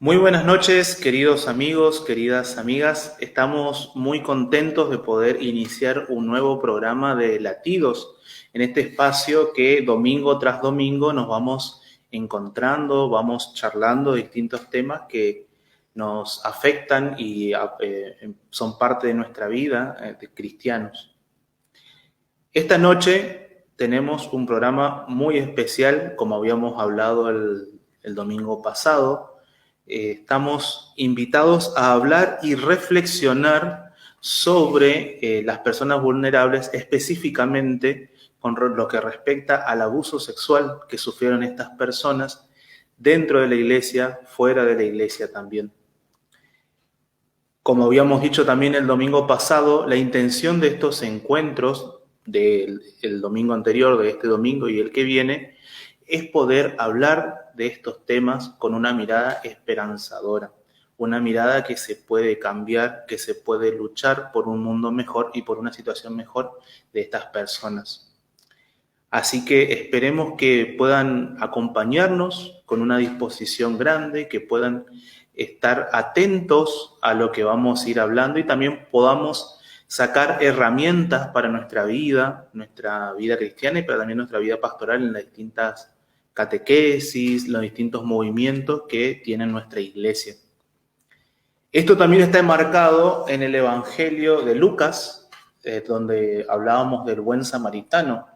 Muy buenas noches, queridos amigos, queridas amigas. Estamos muy contentos de poder iniciar un nuevo programa de Latidos en este espacio que domingo tras domingo nos vamos encontrando, vamos charlando distintos temas que nos afectan y son parte de nuestra vida de cristianos. Esta noche tenemos un programa muy especial, como habíamos hablado el domingo pasado. Estamos invitados a hablar y reflexionar sobre las personas vulnerables, específicamente con lo que respecta al abuso sexual que sufrieron estas personas dentro de la iglesia, fuera de la iglesia también. Como habíamos dicho también el domingo pasado, la intención de estos encuentros del domingo anterior, de este domingo y el que viene, es poder hablar de estos temas con una mirada esperanzadora, una mirada que se puede cambiar, que se puede luchar por un mundo mejor y por una situación mejor de estas personas. Así que esperemos que puedan acompañarnos con una disposición grande, que puedan estar atentos a lo que vamos a ir hablando y también podamos sacar herramientas para nuestra vida cristiana y para también nuestra vida pastoral en las distintas catequesis, los distintos movimientos que tiene nuestra iglesia. Esto también está enmarcado en el Evangelio de Lucas, donde hablábamos del buen samaritano.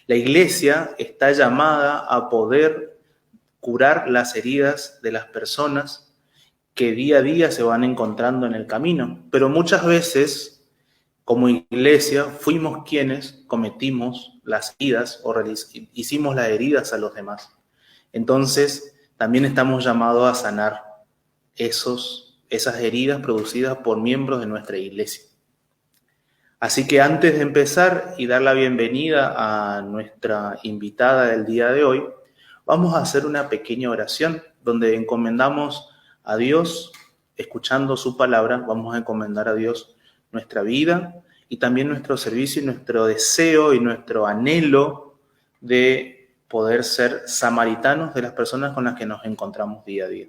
La iglesia está llamada a poder curar las heridas de las personas que día a día se van encontrando en el camino. Pero muchas veces, como iglesia, fuimos quienes cometimos las heridas o hicimos las heridas a los demás. Entonces, también estamos llamados a sanar esas heridas producidas por miembros de nuestra iglesia. Así que antes de empezar y dar la bienvenida a nuestra invitada del día de hoy, vamos a hacer una pequeña oración donde encomendamos a Dios, escuchando su palabra, vamos a encomendar a Dios nuestra vida y también nuestro servicio y nuestro deseo y nuestro anhelo de poder ser samaritanos de las personas con las que nos encontramos día a día.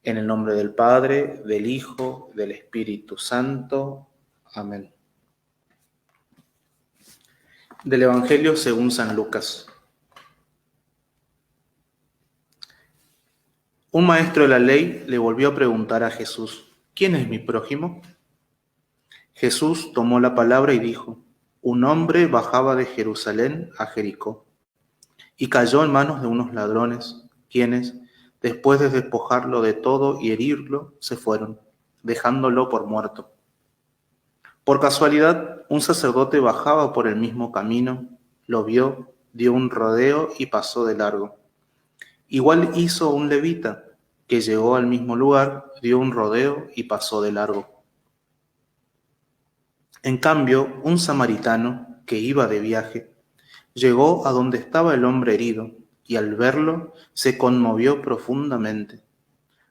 En el nombre del Padre, del Hijo, del Espíritu Santo. Amén. Del Evangelio según San Lucas. Un maestro de la ley le volvió a preguntar a Jesús: ¿quién es mi prójimo? Jesús tomó la palabra y dijo: un hombre bajaba de Jerusalén a Jericó y cayó en manos de unos ladrones, quienes, después de despojarlo de todo y herirlo, se fueron, dejándolo por muerto. Por casualidad, un sacerdote bajaba por el mismo camino, lo vio, dio un rodeo y pasó de largo. Igual hizo un levita, que llegó al mismo lugar, dio un rodeo y pasó de largo. En cambio, un samaritano, que iba de viaje, llegó a donde estaba el hombre herido, y al verlo se conmovió profundamente.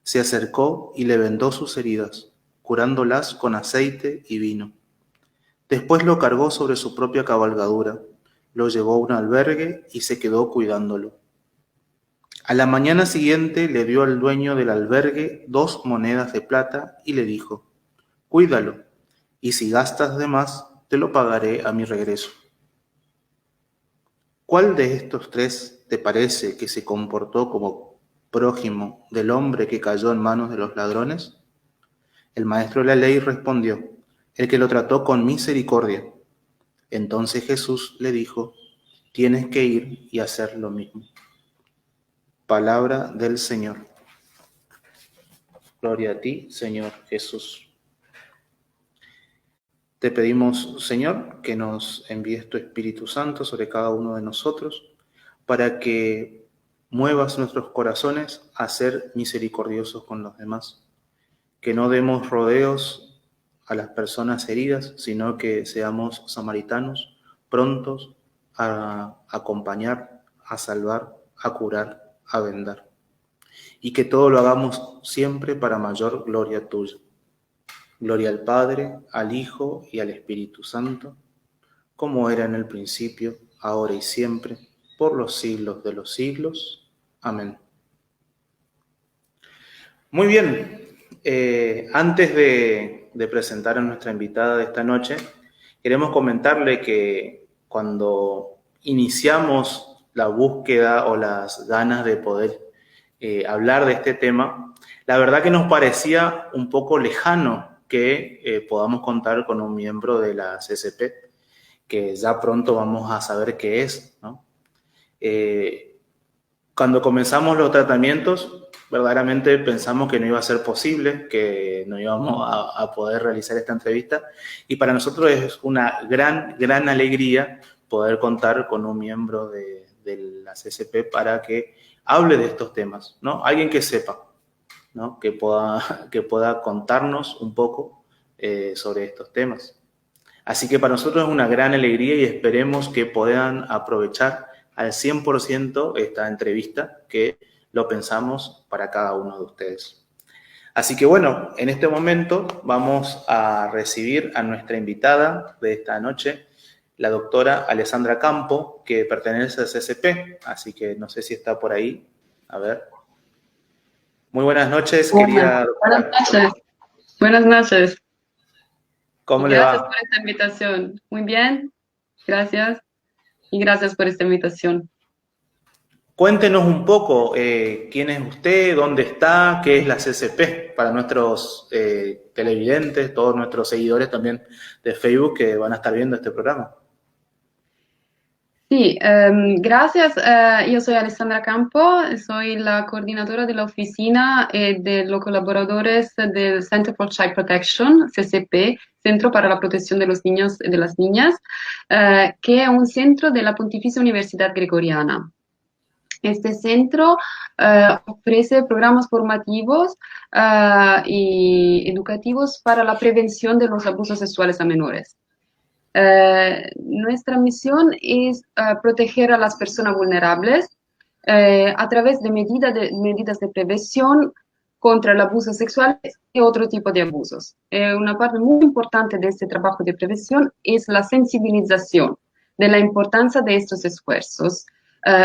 Se acercó y le vendó sus heridas, curándolas con aceite y vino. Después lo cargó sobre su propia cabalgadura, lo llevó a un albergue y se quedó cuidándolo. A la mañana siguiente le dio al dueño del albergue 2 monedas de plata y le dijo: cuídalo, y si gastas de más, te lo pagaré a mi regreso. ¿Cuál de estos 3 te parece que se comportó como prójimo del hombre que cayó en manos de los ladrones? El maestro de la ley respondió: el que lo trató con misericordia. Entonces Jesús le dijo: tienes que ir y hacer lo mismo. Palabra del Señor. Gloria a ti, Señor Jesús. Te pedimos, Señor, que nos envíes tu Espíritu Santo sobre cada uno de nosotros para que muevas nuestros corazones a ser misericordiosos con los demás. Que no demos rodeos a las personas heridas, sino que seamos samaritanos, prontos a acompañar, a salvar, a curar, a vendar. Y que todo lo hagamos siempre para mayor gloria tuya. Gloria al Padre, al Hijo y al Espíritu Santo, como era en el principio, ahora y siempre, por los siglos de los siglos. Amén. Muy bien. Antes de presentar a nuestra invitada de esta noche, queremos comentarle que cuando iniciamos la búsqueda o las ganas de poder hablar de este tema, la verdad que nos parecía un poco lejano que podamos contar con un miembro de la CCP, que ya pronto vamos a saber qué es, ¿no? Cuando comenzamos los tratamientos, verdaderamente pensamos que no iba a ser posible, que no íbamos a poder realizar esta entrevista, y para nosotros es una gran alegría poder contar con un miembro de la CCP para que hable de estos temas, ¿no? Alguien que sepa, ¿no? Que pueda contarnos un poco sobre estos temas. Así que para nosotros es una gran alegría y esperemos que puedan aprovechar al 100% esta entrevista que lo pensamos para cada uno de ustedes. Así que bueno, en este momento vamos a recibir a nuestra invitada de esta noche, la doctora Alessandra Campo, que pertenece al CCP, así que no sé si está por ahí. A ver. Muy buenas noches, querida Buenas doctora. noches. Buenas noches. Y ¿Cómo le gracias va? por esta invitación. Muy bien. Gracias. Y gracias por esta invitación. Cuéntenos un poco quién es usted, dónde está, qué es la CCP para nuestros televidentes, todos nuestros seguidores también de Facebook que van a estar viendo este programa. Sí, gracias. Yo soy Alessandra Campo, soy la coordinadora de la oficina de los colaboradores del Center for Child Protection, CCP, Centro para la Protección de los Niños y de las Niñas, que es un centro de la Pontificia Universidad Gregoriana. Este centro ofrece programas formativos y educativos para la prevención de los abusos sexuales a menores. Nuestra misión es proteger a las personas vulnerables a través de medidas de prevención contra el abuso sexual y otro tipo de abusos. Una parte muy importante de este trabajo de prevención es la sensibilización de la importancia de estos esfuerzos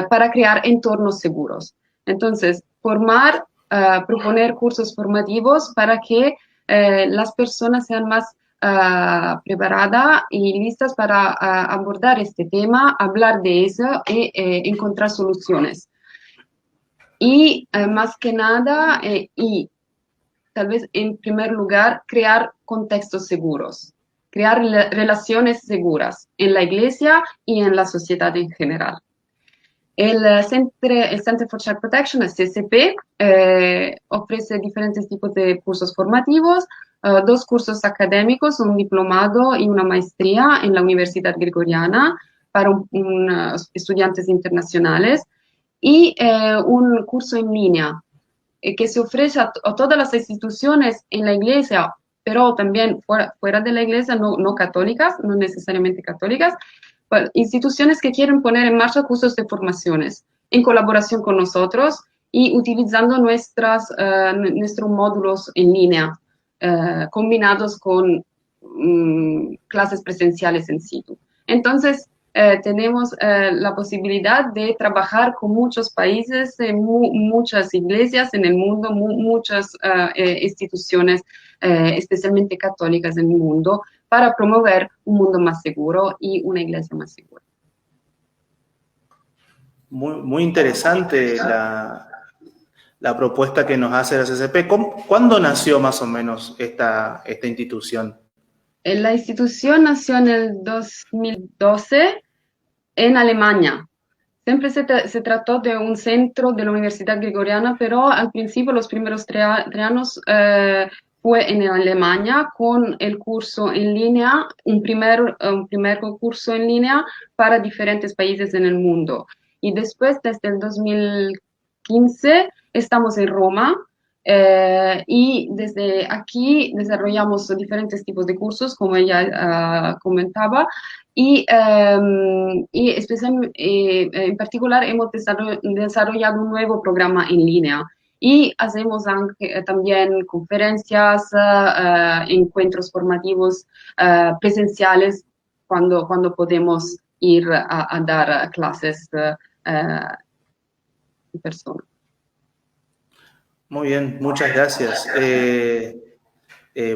para crear entornos seguros. Entonces, proponer cursos formativos para que las personas sean más preparadas y listas para abordar este tema, hablar de eso y encontrar soluciones. Y más que nada, y tal vez en primer lugar, crear contextos seguros, crear relaciones seguras en la iglesia y en la sociedad en general. El Center for Child Protection, el CCP, ofrece diferentes tipos de cursos formativos, dos cursos académicos, un diplomado y una maestría en la Universidad Gregoriana para estudiantes internacionales y un curso en línea que se ofrece a todas las instituciones en la iglesia, pero también fuera de la iglesia, no católicas, no necesariamente católicas, instituciones que quieren poner en marcha cursos de formaciones en colaboración con nosotros y utilizando nuestros módulos en línea, combinados con clases presenciales en situ. Entonces, tenemos la posibilidad de trabajar con muchos países, muchas iglesias en el mundo, muchas instituciones, especialmente católicas en el mundo, para promover un mundo más seguro y una iglesia más segura. Muy interesante la propuesta que nos hace la CCP. ¿Cuándo nació más o menos esta institución? La institución nació en el 2012 en Alemania. Siempre se trató de un centro de la Universidad Gregoriana, pero al principio, los primeros 3 años, fue en Alemania con el curso en línea, un primer curso en línea para diferentes países en el mundo. Y después, desde el 2015, estamos en Roma. Y desde aquí desarrollamos diferentes tipos de cursos, como ella comentaba, en particular hemos desarrollado un nuevo programa en línea y hacemos también conferencias, encuentros formativos presenciales cuando podemos ir a dar clases en persona. Muy bien, muchas gracias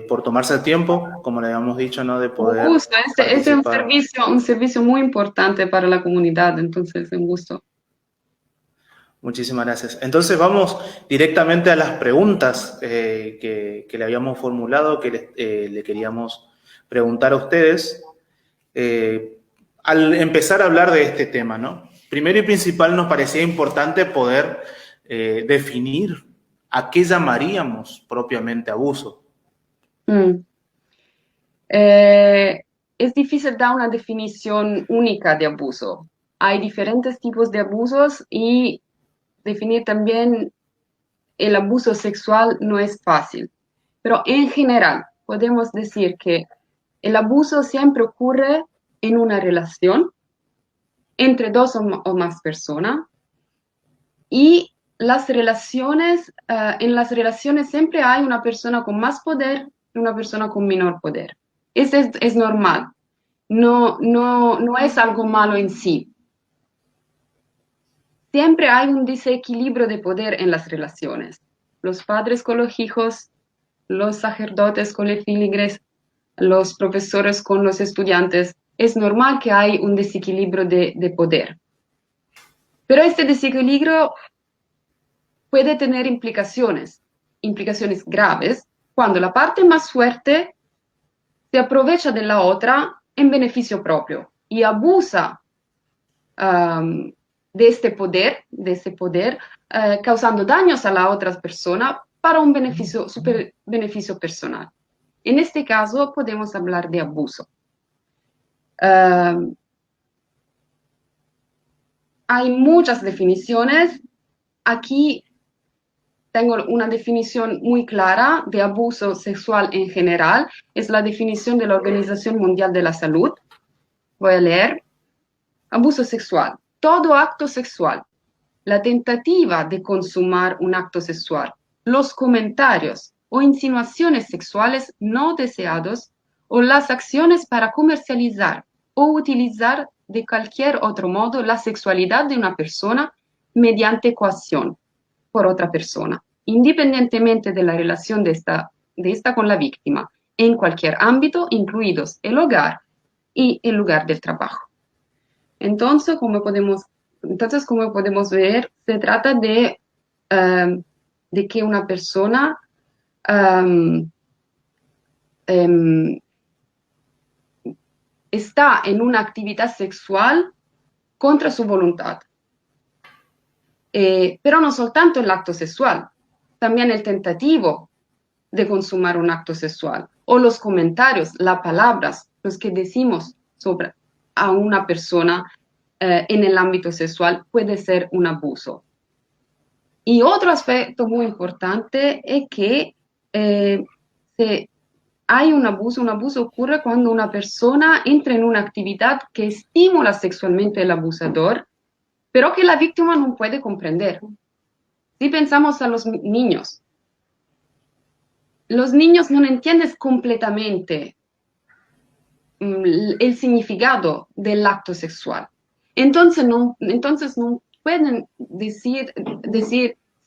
por tomarse el tiempo, como le habíamos dicho, ¿no? De Un poder gusto, este es participar. un servicio muy importante para la comunidad, entonces un gusto. Muchísimas gracias. Entonces vamos directamente a las preguntas que le habíamos formulado, que le queríamos preguntar a ustedes. Al empezar a hablar de este tema, ¿no? Primero y principal nos parecía importante poder definir a qué llamaríamos propiamente abuso. Mm. Eh, es difícil dar una definición única de abuso. Hay diferentes tipos de abusos y definir también el abuso sexual no es fácil. Pero en general podemos decir que el abuso siempre ocurre en una relación entre dos o más personas y las relaciones, en las relaciones siempre hay una persona con más poder y una persona con menor poder. Eso es normal, no es algo malo en sí. Siempre hay un desequilibrio de poder en las relaciones. Los padres con los hijos, los sacerdotes con los feligres, los profesores con los estudiantes. Es normal que hay un desequilibrio de poder. Pero este desequilibrio puede tener implicaciones graves, cuando la parte más fuerte se aprovecha de la otra en beneficio propio y abusa de este poder causando daños a la otra persona para un beneficio personal. En este caso podemos hablar de abuso. Hay muchas definiciones. Aquí tengo una definición muy clara de abuso sexual en general. Es la definición de la Organización Mundial de la Salud. Voy a leer. Abuso sexual. Todo acto sexual. La tentativa de consumar un acto sexual. Los comentarios o insinuaciones sexuales no deseados o las acciones para comercializar o utilizar de cualquier otro modo la sexualidad de una persona mediante coacción por otra persona, independientemente de la relación de esta con la víctima, en cualquier ámbito, incluidos el hogar y el lugar del trabajo. Entonces, como podemos ver, se trata de que una persona um, um, está en una actividad sexual contra su voluntad. Pero no soltanto el acto sexual, también el tentativo de consumar un acto sexual, o los comentarios, las palabras, los que decimos sobre a una persona en el ámbito sexual puede ser un abuso. Y otro aspecto muy importante es que hay un abuso ocurre cuando una persona entra en una actividad que estimula sexualmente al abusador, pero que la víctima no puede comprender. Si pensamos a los niños no entienden completamente el significado del acto sexual. Entonces no pueden decir,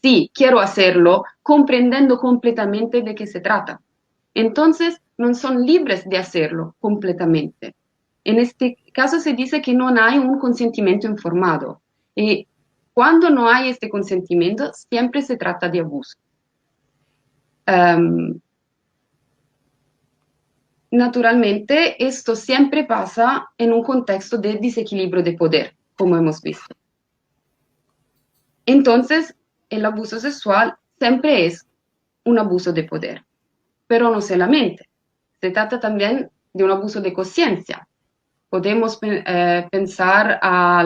sí, quiero hacerlo, comprendiendo completamente de qué se trata. Entonces no son libres de hacerlo completamente. En este caso se dice que no hay un consentimiento informado. Y cuando no hay este consentimiento, siempre se trata de abuso. Naturalmente, esto siempre pasa en un contexto de desequilibrio de poder, como hemos visto. Entonces, el abuso sexual siempre es un abuso de poder, pero no solamente. Se trata también de un abuso de conciencia. Podemos pensar a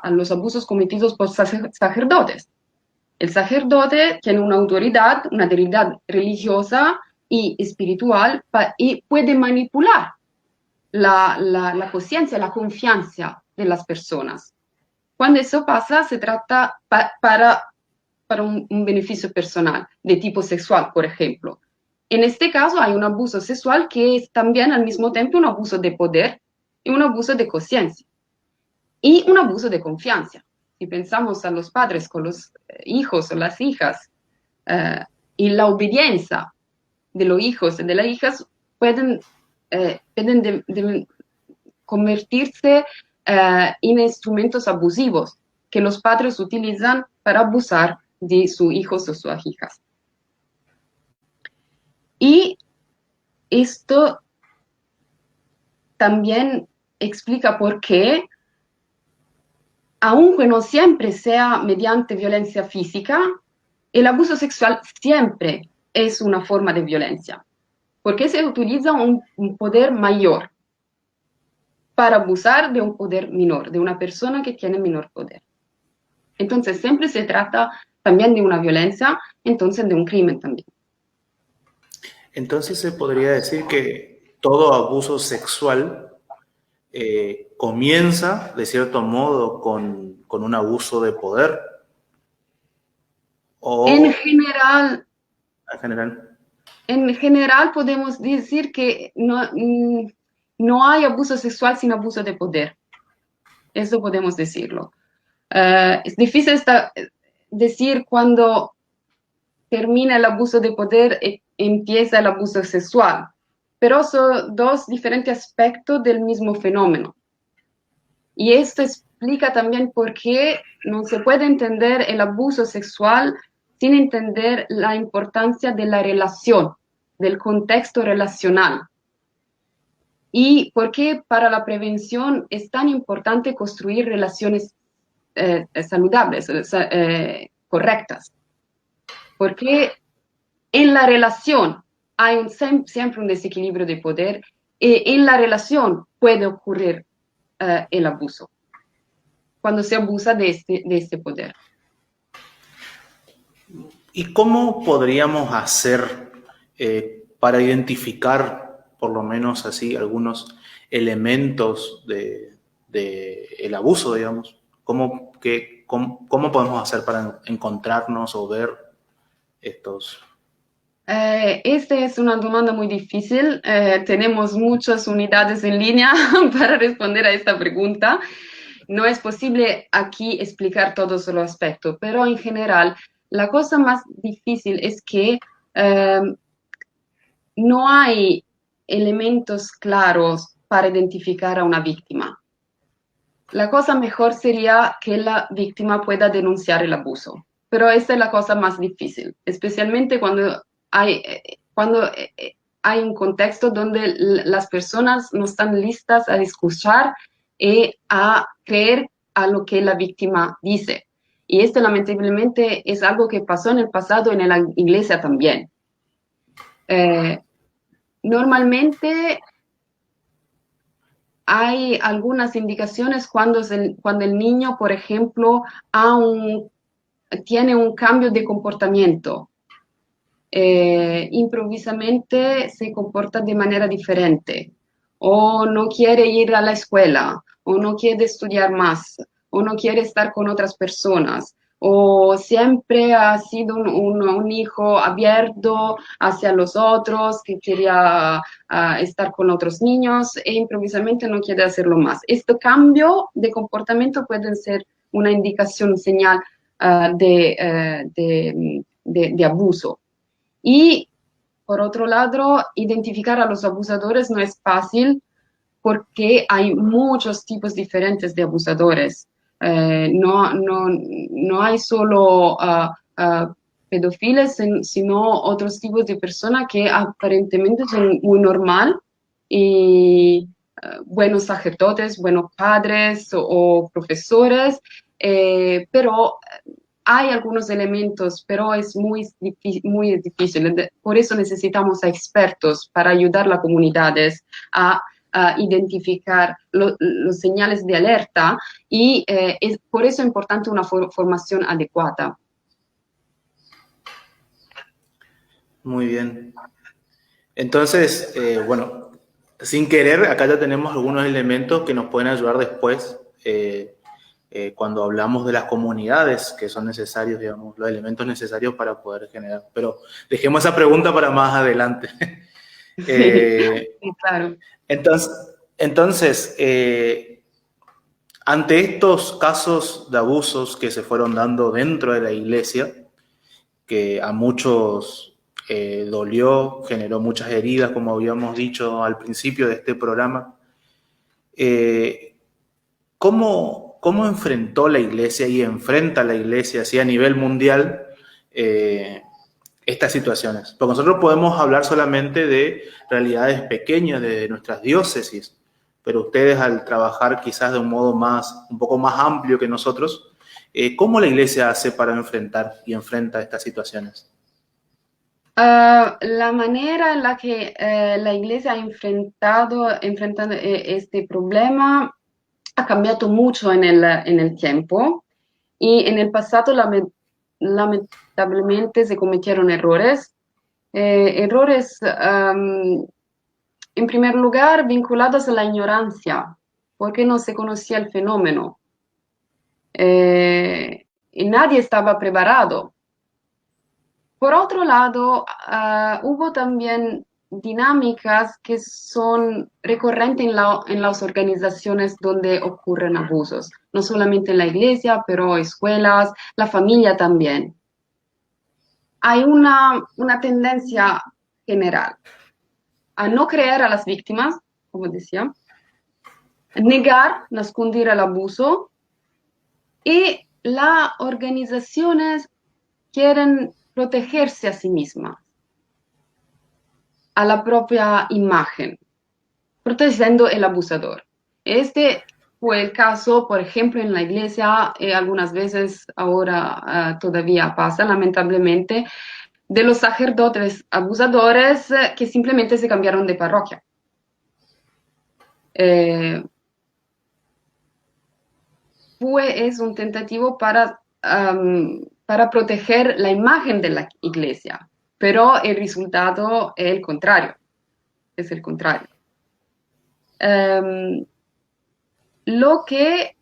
los abusos cometidos por sacerdotes. El sacerdote tiene una autoridad religiosa y espiritual y puede manipular la conciencia, la confianza de las personas. Cuando eso pasa, se trata para un beneficio personal, de tipo sexual, por ejemplo. En este caso hay un abuso sexual que es también al mismo tiempo un abuso de poder y un abuso de conciencia y un abuso de confianza. si pensamos a los padres con los hijos o las hijas, y la obediencia de los hijos y de las hijas pueden convertirse en instrumentos abusivos que los padres utilizan para abusar de sus hijos o sus hijas. Y esto también explica por qué, aunque no siempre sea mediante violencia física, el abuso sexual siempre es una forma de violencia, porque se utiliza un poder mayor para abusar de un poder menor, de una persona que tiene menor poder. Entonces siempre se trata también de una violencia, entonces de un crimen también. Entonces se podría decir que todo abuso sexual comienza, de cierto modo, con un abuso de poder, En o general, en general. en general podemos decir que no hay abuso sexual sin abuso de poder. Eso podemos decirlo. Es difícil decir cuando termina el abuso de poder y empieza el abuso sexual, pero son dos diferentes aspectos del mismo fenómeno. Y esto explica también por qué no se puede entender el abuso sexual sin entender la importancia de la relación, del contexto relacional. Y por qué para la prevención es tan importante construir relaciones saludables, correctas. Porque en la relación hay siempre un desequilibrio de poder y en la relación puede ocurrir el abuso, cuando se abusa de este poder. ¿Y cómo podríamos hacer para identificar, por lo menos así, algunos elementos el abuso, digamos? ¿Cómo podemos hacer para encontrarnos o ver estos? Esta es una demanda muy difícil. Tenemos muchas unidades en línea para responder a esta pregunta. No es posible aquí explicar todos los aspectos, pero en general, la cosa más difícil es que no hay elementos claros para identificar a una víctima. La cosa mejor sería que la víctima pueda denunciar el abuso, pero esa es la cosa más difícil, especialmente cuando hay un contexto donde las personas no están listas a escuchar y a creer a lo que la víctima dice. Y esto lamentablemente es algo que pasó en el pasado en la iglesia también. Normalmente hay algunas indicaciones cuando el niño, por ejemplo, tiene un cambio de comportamiento. Improvisamente se comporta de manera diferente, o no quiere ir a la escuela, o no quiere estudiar más, o no quiere estar con otras personas, o siempre ha sido un hijo abierto hacia los otros, que quería estar con otros niños, e improvisamente no quiere hacerlo más. Este cambio de comportamiento puede ser una indicación, señal de abuso. Y por otro lado, identificar a los abusadores no es fácil porque hay muchos tipos diferentes de abusadores. No hay solo pedófilos, sino otros tipos de personas que aparentemente son muy normal y buenos sacerdotes, buenos padres o profesores, pero hay algunos elementos, pero es muy difícil. Por eso necesitamos a expertos para ayudar a las comunidades a identificar los señales de alerta y es por eso es importante una formación adecuada. Muy bien. Entonces, bueno, sin querer, acá ya tenemos algunos elementos que nos pueden ayudar después cuando hablamos de las comunidades que son necesarios, digamos, los elementos necesarios para poder generar. Pero dejemos esa pregunta para más adelante. Sí, claro. Entonces Ante estos casos de abusos que se fueron dando dentro de la iglesia, que a muchos dolió, generó muchas heridas, como habíamos dicho al principio de este programa, eh, ¿cómo enfrentó la iglesia y enfrenta la iglesia así a nivel mundial eh, estas situaciones? Porque nosotros podemos hablar solamente de realidades pequeñas de nuestras diócesis, pero ustedes al trabajar quizás de un modo un poco más amplio que nosotros, ¿cómo la iglesia hace para enfrentar y enfrenta estas situaciones? La manera en la que la Iglesia ha enfrentado este problema ha cambiado mucho en el tiempo y en el pasado lamentablemente se cometieron errores. Errores, en primer lugar, vinculados a la ignorancia, porque no se conocía el fenómeno y nadie estaba preparado. Por otro lado, hubo también dinámicas que son recurrentes en las organizaciones donde ocurren abusos, no solamente en la iglesia, pero escuelas, la familia también. Hay una tendencia general a no creer a las víctimas, como decía, negar, esconder el abuso y las organizaciones quieren protegerse a sí mismas, a la propia imagen, protegiendo el abusador. Este fue el caso, por ejemplo, en la iglesia, algunas veces ahora todavía pasa, lamentablemente, de los sacerdotes abusadores que simplemente se cambiaron de parroquia. Es un tentativo para proteger la imagen de la iglesia, pero el resultado es el contrario, es el contrario. Lo que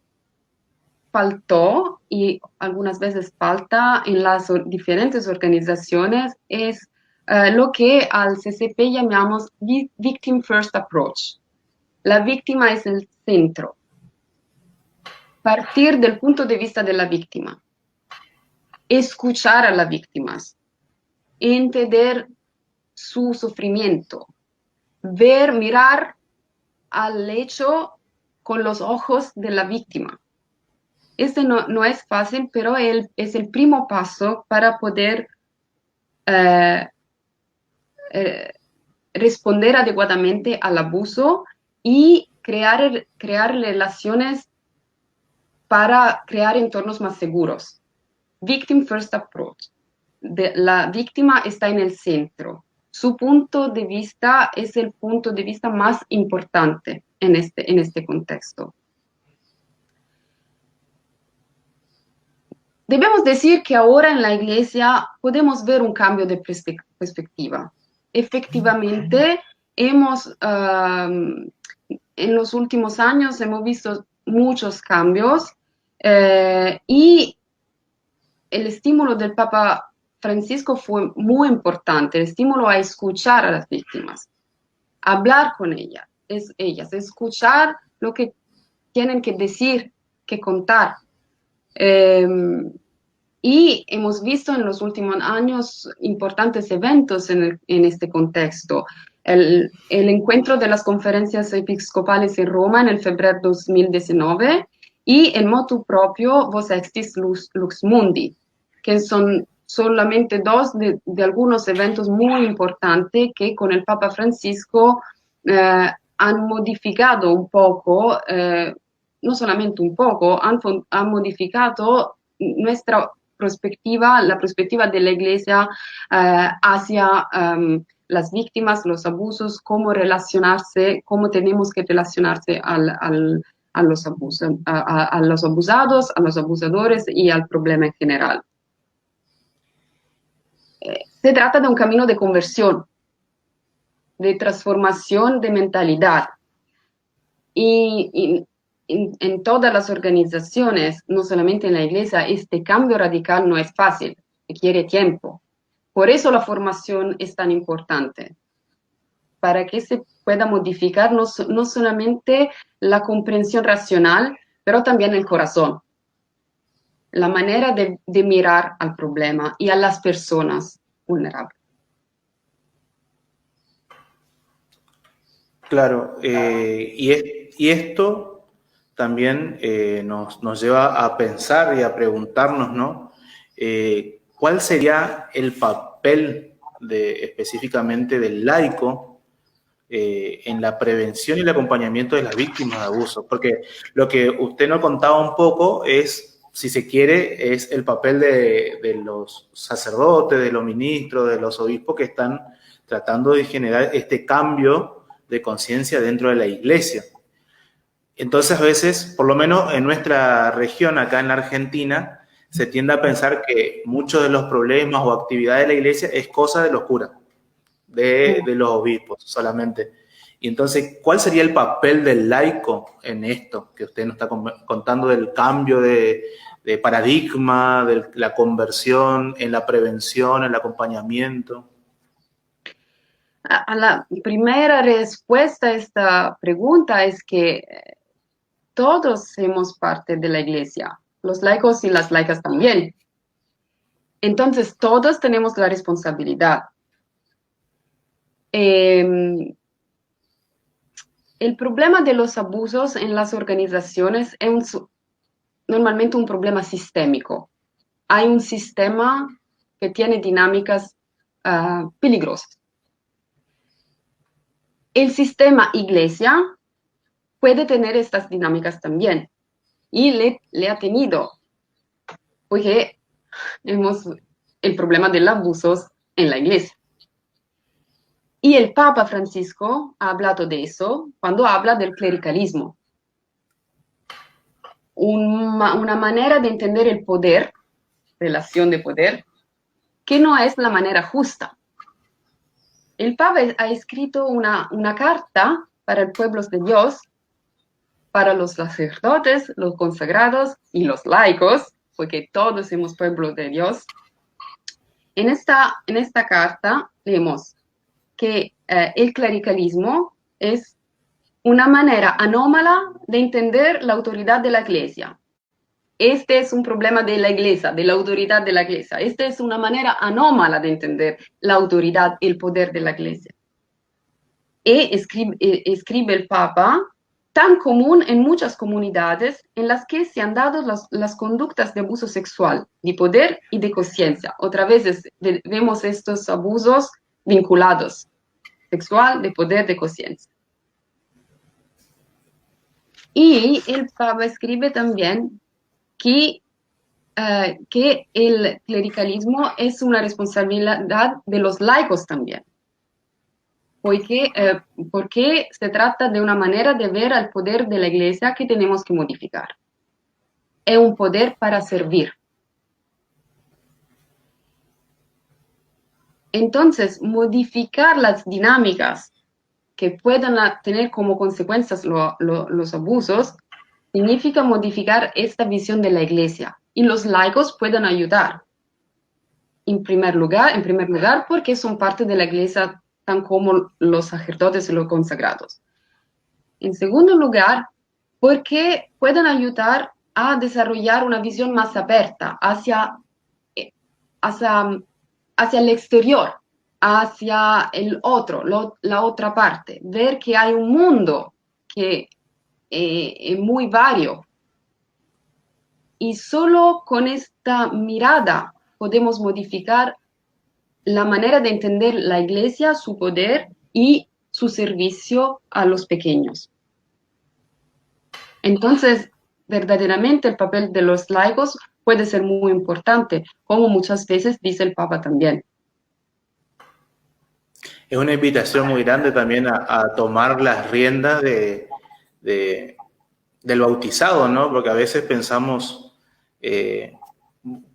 faltó y algunas veces falta en las diferentes organizaciones es lo que al CCP llamamos Victim First Approach. La víctima es el centro. Partir del punto de vista de la víctima. Escuchar a las víctimas. Entender su sufrimiento. Mirar al hecho con los ojos de la víctima. Este no es fácil, pero es el primer paso para poder responder adecuadamente al abuso y crear relaciones para crear entornos más seguros. Victim First Approach. La víctima está en el centro. Su punto de vista es el punto de vista más importante en este contexto. Debemos decir que ahora en la iglesia podemos ver un cambio de perspectiva. Efectivamente, en los últimos años hemos visto muchos cambios y el estímulo del Papa Francisco fue muy importante, el estímulo a escuchar a las víctimas, hablar con ellas, escuchar lo que tienen que decir, que contar. Y hemos visto en los últimos años importantes eventos en este contexto. El encuentro de las conferencias episcopales en Roma en el febrero 2019 y el motu propio Vos Extis Lux Mundi, que son solamente dos de algunos eventos muy importantes que con el Papa Francisco han modificado un poco, no solamente un poco, han modificado nuestra perspectiva, la perspectiva de la Iglesia hacia las víctimas, los abusos, cómo relacionarse, cómo tenemos que relacionarse a los abusados, a los abusadores y al problema en general. Se trata de un camino de conversión, de transformación de mentalidad. Y en todas las organizaciones, no solamente en la iglesia, este cambio radical no es fácil, requiere tiempo. Por eso la formación es tan importante, para que se pueda modificar no solamente la comprensión racional, pero también el corazón, la manera de mirar al problema y a las personas vulnerables. Claro, y esto también nos lleva a pensar y a preguntarnos, ¿no? ¿Cuál sería el papel específicamente del laico en la prevención y el acompañamiento de las víctimas de abuso? Porque lo que usted nos contaba un poco es, si se quiere, es el papel de los sacerdotes, de los ministros, de los obispos que están tratando de generar este cambio de conciencia dentro de la iglesia. Entonces, a veces, por lo menos en nuestra región, acá en la Argentina, se tiende a pensar que muchos de los problemas o actividades de la iglesia es cosa de los curas, de los obispos solamente. Y entonces, ¿cuál sería el papel del laico en esto que usted nos está contando del cambio de paradigma, de la conversión, en la prevención, en el acompañamiento? A la primera respuesta a esta pregunta es que todos somos parte de la iglesia, los laicos y las laicas también. Entonces, todos tenemos la responsabilidad. El problema de los abusos en las organizaciones es normalmente un problema sistémico. Hay un sistema que tiene dinámicas peligrosas. El sistema iglesia puede tener estas dinámicas también y le ha tenido, porque hemos el problema de los abusos en la iglesia. Y el Papa Francisco ha hablado de eso cuando habla del clericalismo. Una manera de entender el poder, relación de poder, que no es la manera justa. El Papa ha escrito una carta para el pueblo de Dios, para los sacerdotes, los consagrados y los laicos, porque todos somos pueblo de Dios. En esta carta leemos que el clericalismo es una manera anómala de entender la autoridad de la iglesia. Este es un problema de la iglesia, de la autoridad de la iglesia. Esta es una manera anómala de entender la autoridad y el poder de la iglesia. Y escribe el Papa, tan común en muchas comunidades en las que se han dado las conductas de abuso sexual, de poder y de conciencia. Otra vez vemos estos abusos vinculados, sexual, de poder, de conciencia. Y el Papa escribe también que el clericalismo es una responsabilidad de los laicos también, porque se trata de una manera de ver al poder de la iglesia que tenemos que modificar. Es un poder para servir. Entonces, modificar las dinámicas que puedan tener como consecuencias los abusos significa modificar esta visión de la iglesia, y los laicos pueden ayudar. En primer lugar, porque son parte de la iglesia, tan como los sacerdotes y los consagrados. En segundo lugar, porque pueden ayudar a desarrollar una visión más abierta hacia el exterior, hacia el otro, la otra parte, ver que hay un mundo que es muy vario. Y solo con esta mirada podemos modificar la manera de entender la iglesia, su poder y su servicio a los pequeños. Entonces, verdaderamente el papel de los laicos puede ser muy importante, como muchas veces dice el Papa también. Es una invitación muy grande también a tomar las riendas del bautizado, ¿no? Porque a veces pensamos,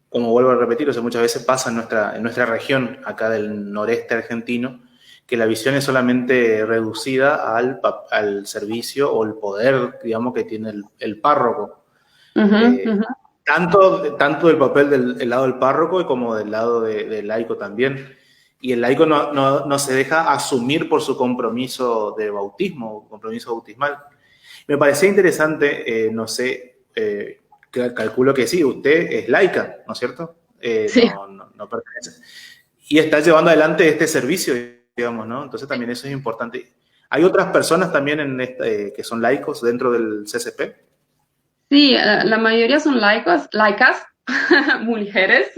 como vuelvo a repetir, o sea, muchas veces pasa en nuestra región, acá del noreste argentino, que la visión es solamente reducida al servicio o el poder, digamos, que tiene el párroco. Tanto del papel del lado del párroco como del lado del laico también. Y el laico no se deja asumir por su compromiso de bautismo, compromiso bautismal. Me parecía interesante, no sé calculo que sí, usted es laica, ¿no es cierto? Sí. No pertenece. Y está llevando adelante este servicio, digamos, ¿no? Entonces también eso es importante. ¿Hay otras personas también que son laicos dentro del CCP? Sí, la mayoría son laicos, laicas, mujeres.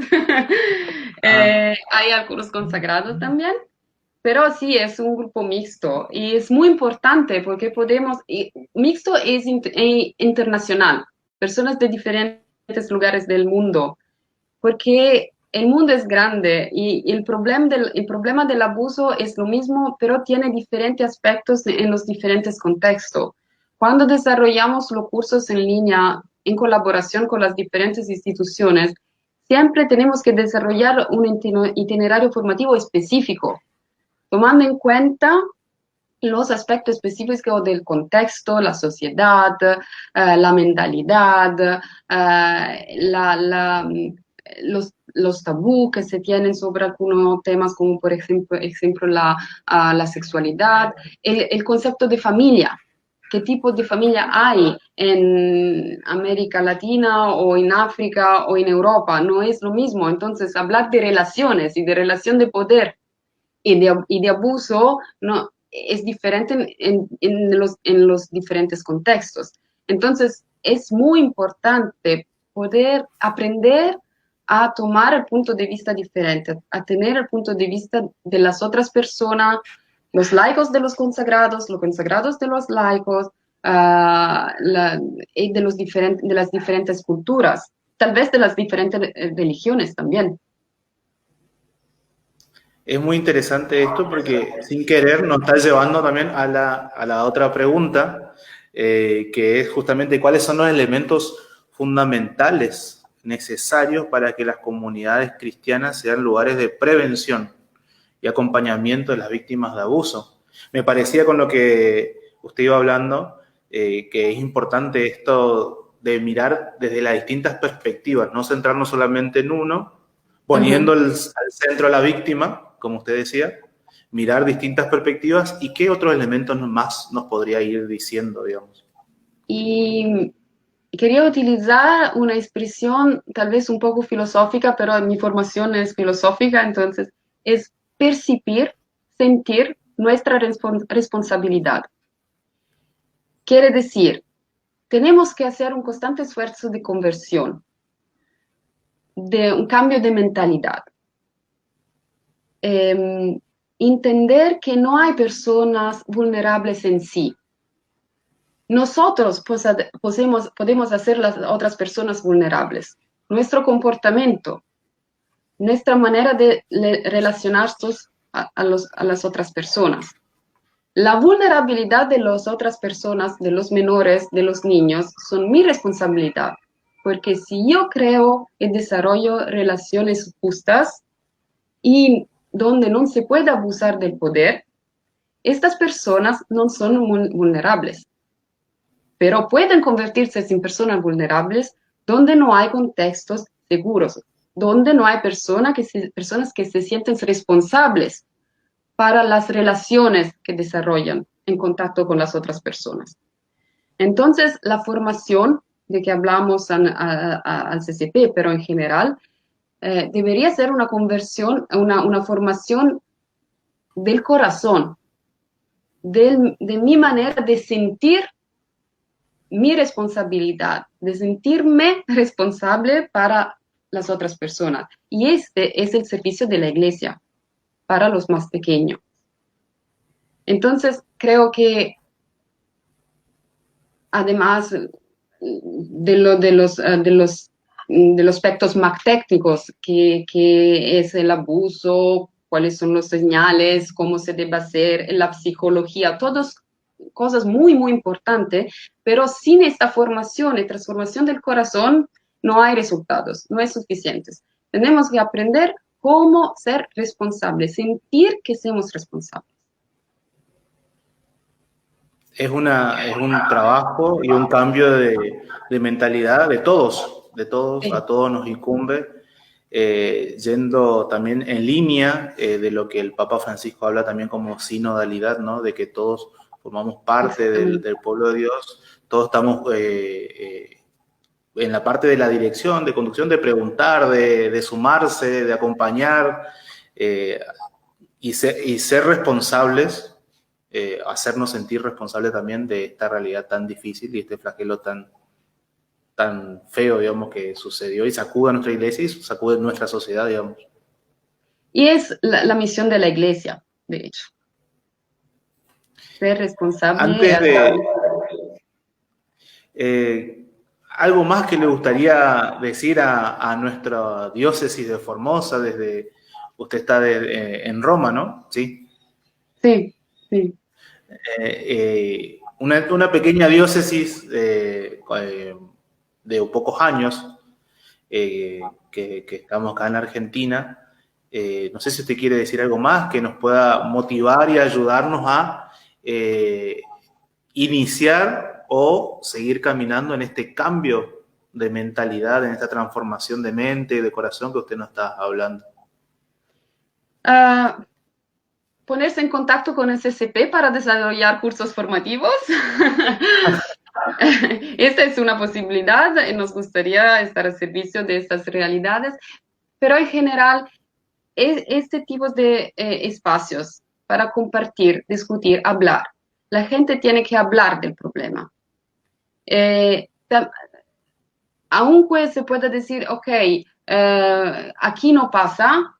Ah, Hay algunos consagrados también, pero sí es un grupo mixto y es muy importante porque mixto es internacional, personas de diferentes lugares del mundo, porque el mundo es grande y el problema del abuso es lo mismo, pero tiene diferentes aspectos en los diferentes contextos. Cuando desarrollamos los cursos en línea en colaboración con las diferentes instituciones, siempre tenemos que desarrollar un itinerario formativo específico, tomando en cuenta los aspectos específicos del contexto, la sociedad, la mentalidad, los tabú que se tienen sobre algunos temas como por ejemplo la sexualidad, el concepto de familia. ¿Qué tipo de familia hay en América Latina o en África o en Europa? No es lo mismo. Entonces, hablar de relaciones y de relación de poder y de abuso no, es diferente en los diferentes contextos. Entonces, es muy importante poder aprender a tomar el punto de vista diferente, a tener el punto de vista de las otras personas, los laicos de los consagrados de los laicos, y de las diferentes culturas, tal vez de las diferentes religiones también. es muy interesante esto porque sin querer nos está llevando también a la otra pregunta, que es justamente cuáles son los elementos fundamentales necesarios para que las comunidades cristianas sean lugares de prevención y acompañamiento de las víctimas de abuso. Me parecía con lo que usted iba hablando, que es importante esto de mirar desde las distintas perspectivas, no centrarnos solamente en uno, poniendo Ajá. al centro a la víctima, como usted decía, mirar distintas perspectivas y qué otros elementos más nos podría ir diciendo, digamos. Y quería utilizar una expresión tal vez un poco filosófica, pero mi formación es filosófica, entonces es percibir, sentir nuestra responsabilidad. Quiere decir, tenemos que hacer un constante esfuerzo de conversión, de un cambio de mentalidad. Entender que no hay personas vulnerables en sí. Nosotros podemos hacer las otras personas vulnerables. Nuestro comportamiento, nuestra manera de relacionarnos a las otras personas. La vulnerabilidad de las otras personas, de los menores, de los niños, son mi responsabilidad. Porque si yo creo y desarrollo relaciones justas y donde no se puede abusar del poder, estas personas no son vulnerables, pero pueden convertirse en personas vulnerables donde no hay contextos seguros, donde no hay personas que se sienten responsables para las relaciones que desarrollan en contacto con las otras personas. Entonces, la formación de que hablamos al CCP, pero en general, debería ser una conversión, una formación del corazón, de mi manera de sentir mi responsabilidad, de sentirme responsable para las otras personas. Y este es el servicio de la iglesia para los más pequeños. Entonces, creo que además de los aspectos más técnicos, que es el abuso, cuáles son los señales, cómo se debe hacer, la psicología, todas cosas muy, muy importantes, pero sin esta formación y transformación del corazón no hay resultados, no es suficiente. Tenemos que aprender cómo ser responsables, sentir que somos responsables. Es un trabajo y un cambio de mentalidad de todos, Sí. a todos nos incumbe, yendo también en línea de lo que el Papa Francisco habla también como sinodalidad, ¿no? De que todos formamos parte Exactamente. del pueblo de Dios, todos estamos en la parte de la dirección, de conducción, de preguntar, de sumarse, de acompañar y ser responsables, hacernos sentir responsables también de esta realidad tan difícil y este flagelo tan feo, digamos, que sucedió y sacude a nuestra iglesia y sacude a nuestra sociedad, digamos. Y es la misión de la iglesia, de hecho, ser responsable y Antes ayudar. de algo más que le gustaría decir a nuestra diócesis de Formosa, usted está en Roma, ¿no? Sí. Sí, sí. Una pequeña diócesis de pocos años que estamos acá en Argentina. No sé si usted quiere decir algo más que nos pueda motivar y ayudarnos a iniciar o seguir caminando en este cambio de mentalidad, en esta transformación de mente y de corazón que usted nos está hablando. Ah, ponerse en contacto con el CCP para desarrollar cursos formativos. Esta es una posibilidad, nos gustaría estar al servicio de estas realidades, pero en general, este tipo de espacios para compartir, discutir, hablar. La gente tiene que hablar del problema. Aunque se puede decir, ok, aquí no pasa,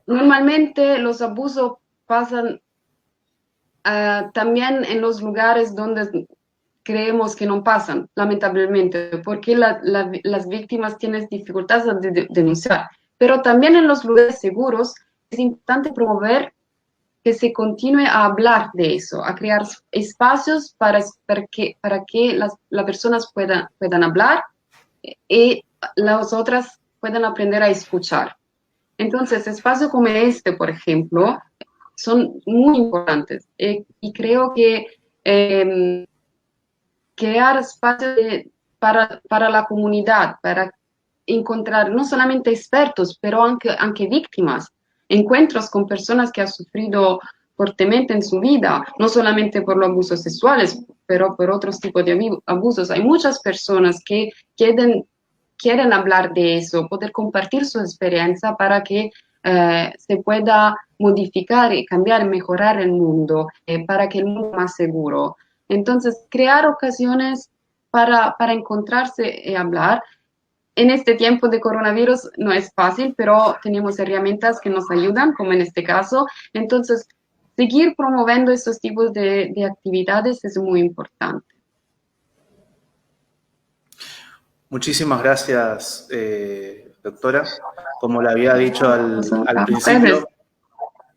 normalmente los abusos pasan también en los lugares donde creemos que no pasan, lamentablemente, porque las víctimas tienen dificultades de denunciar. Pero también en los lugares seguros es importante promover que se continúe a hablar de eso, a crear espacios para que las personas puedan hablar y las otras puedan aprender a escuchar. Entonces, espacios como este, por ejemplo, son muy importantes y creo que crear espacios para la comunidad, para encontrar no solamente expertos, pero aunque víctimas, encuentros con personas que han sufrido fuertemente en su vida, no solamente por los abusos sexuales, pero por otros tipos de abusos. Hay muchas personas que quieren hablar de eso, poder compartir su experiencia para que se pueda modificar y cambiar, mejorar el mundo, para que el mundo sea más seguro. Entonces, crear ocasiones para encontrarse y hablar. En este tiempo de coronavirus no es fácil, pero tenemos herramientas que nos ayudan, como en este caso. Entonces, seguir promoviendo estos tipos de actividades es muy importante. Muchísimas gracias, doctora. Como le había dicho al principio,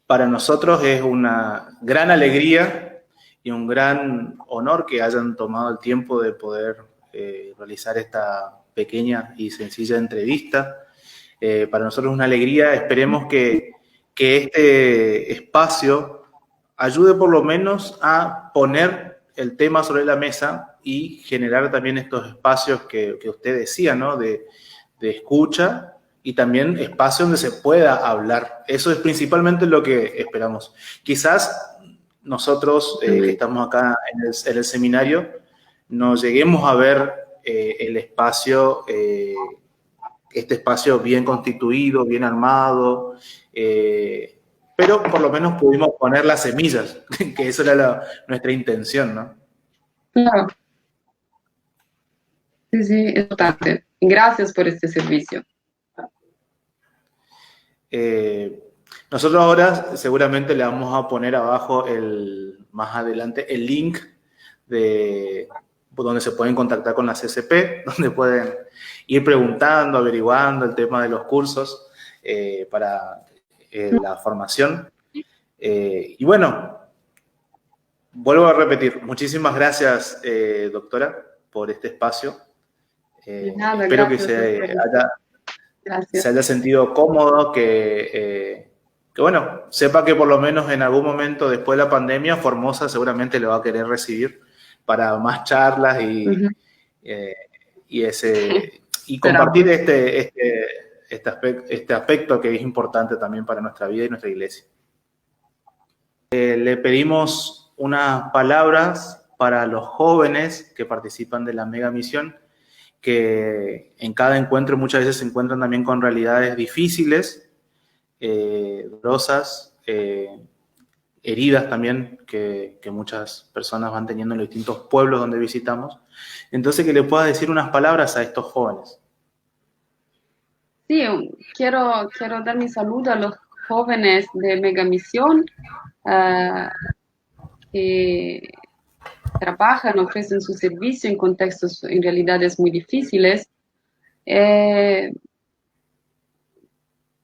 para nosotros es una gran alegría y un gran honor que hayan tomado el tiempo de poder realizar esta pequeña y sencilla entrevista. Para nosotros es una alegría. Esperemos que este espacio ayude por lo menos a poner el tema sobre la mesa y generar también estos espacios que usted decía, ¿no? De escucha y también espacio donde se pueda hablar. Eso es principalmente lo que esperamos. Quizás nosotros que estamos acá en el seminario no lleguemos a ver el espacio, este espacio bien constituido, bien armado, pero por lo menos pudimos poner las semillas, que eso era nuestra intención, ¿no? Claro. Sí, sí, es importante. Gracias por este servicio. Nosotros ahora seguramente le vamos a poner abajo más adelante el link de donde se pueden contactar con la CCP, donde pueden ir preguntando, averiguando el tema de los cursos para la formación. Y bueno, vuelvo a repetir, muchísimas gracias, doctora, por este espacio. Nada, espero que se haya sentido cómodo, que bueno, sepa que por lo menos en algún momento después de la pandemia, Formosa seguramente le va a querer recibir para más charlas y compartir este aspecto que es importante también para nuestra vida y nuestra iglesia. Le pedimos unas palabras para los jóvenes que participan de la mega misión que en cada encuentro muchas veces se encuentran también con realidades difíciles, dolorosas, heridas también que muchas personas van teniendo en los distintos pueblos donde visitamos. Entonces, que le puedas decir unas palabras a estos jóvenes. Sí, quiero dar mi saludo a los jóvenes de Megamisión que trabajan, ofrecen su servicio en contextos en realidades muy difíciles.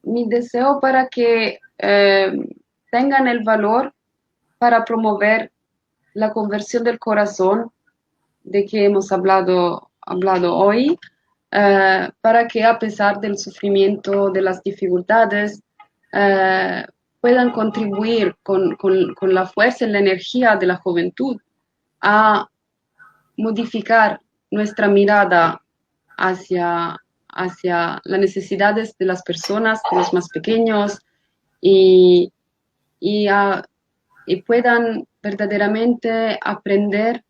Mi deseo para que tengan el valor para promover la conversión del corazón de que hemos hablado hoy, para que a pesar del sufrimiento, de las dificultades, puedan contribuir con la fuerza y la energía de la juventud a modificar nuestra mirada hacia las necesidades de las personas, de los más pequeños, y, y puedan verdaderamente aprender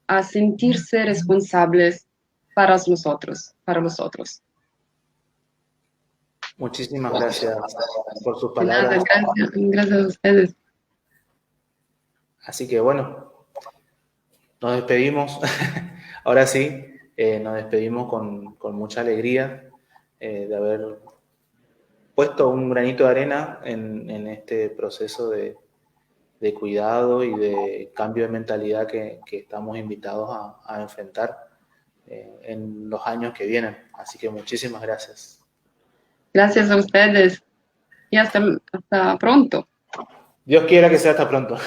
a sentirse responsables para los otros, para los otros. Muchísimas gracias por sus De nada, palabras. gracias a ustedes. Así que bueno, nos despedimos. Ahora sí, nos despedimos con mucha alegría de haber puesto un granito de arena en este proceso de cuidado y de cambio de mentalidad que estamos invitados a enfrentar en los años que vienen. Así que muchísimas gracias. Gracias a ustedes y hasta pronto. Dios quiera que sea hasta pronto.